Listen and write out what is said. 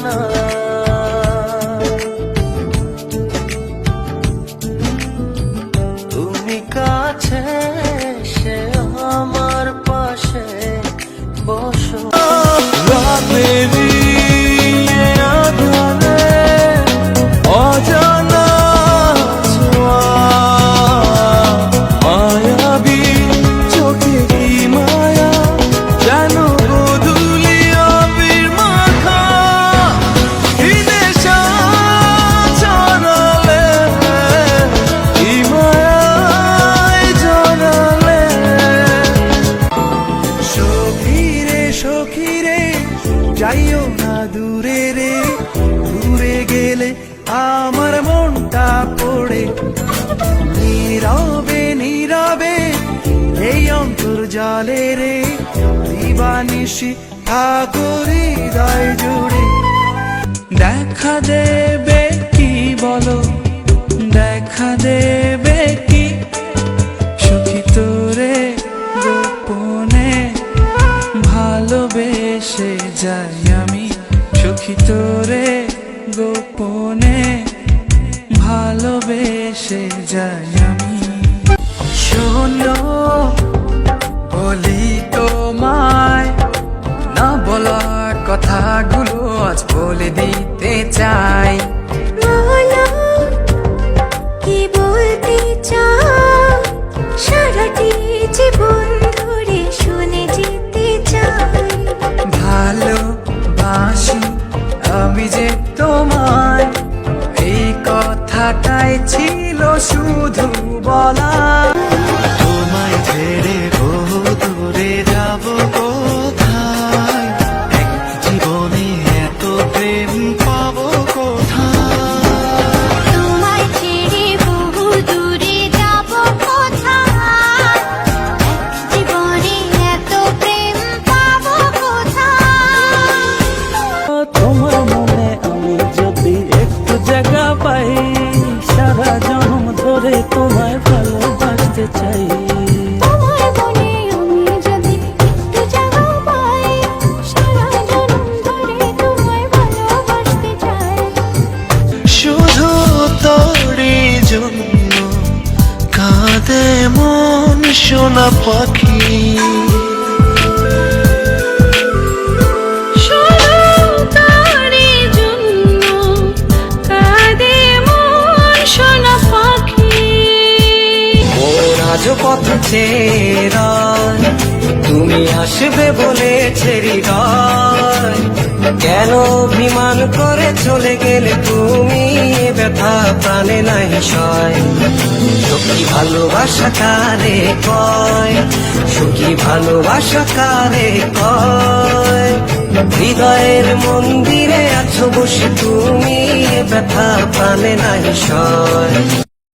না। তুমি কাছে এসে আমার পাশে বসো। রাতেরই আঁধারে অজানা ছোঁয়া, মায়াবী চোখে কি মায়া, যেন গোধূলি আবির মাখা। কি নেশা ছড়ালে, কি মায়ায় জড়ালে। সখী রে সখী রে, যাইও না দূরে রে, দূরে গেলে আমার মনটা পড়ে। নীরবে নীরবে এই অন্তর্জালে রে, দিবানিশি থাকো হৃদয় জুড়ে। দেখা দেবে কি বলো, দেখা দেবে কি, সখী তোরে গোপনে ভালোবেসে যাই আমি। সখী তোরে গোপনে ভালোবেসে যাই আমি। শোনো বলি তোমায়, না বলা কথাগুলো আজ বলে দিতে চাই। বলো কি বলতে চাও, সারাটি জীবন ধরে শুনে যেতে চাই। ভালোবাসি আমি যে তোমায়, এই কথাটাই ছিল শুধু বলা। তোমায় ছেড়ে বহু দূরে যাব কোথায়, এক জীবনে এত প্রেম পাবো কোথায়। তোমায় ছেড়ে বহু দূরে যাব কোথায়, জীবনে এত প্রেম পাবো কোথায়। তোমার মনে আমি যদি একটু জায়গা পাই, সারা জন্ম ধরে তোমায় ভালোবাসতে চাই। তোমার মনে আমি যদি একটু জায়গা পাই, সারা জন্ম ধরে তোমায় ভালোবাসতে চাই। শুধু তোরই জন্য কাঁদে মন সোনা পাখি। শুধু তারই জন্য কাঁদে মন সোনা পাখি। ওর আজও পথ চেরা, তুমি আসবে বলেছে হৃদয়। কেন অভিমান করে চলে গেলে তুমি, ব্যথা প্রাণে নাই সয়। সখী ভালোবাসা কারে কয়, সখী ভালোবাসা কারে কয়। হৃদয়ের মন্দিরে আছো বসে তুমি, ব্যথা প্রাণে নাই সয়।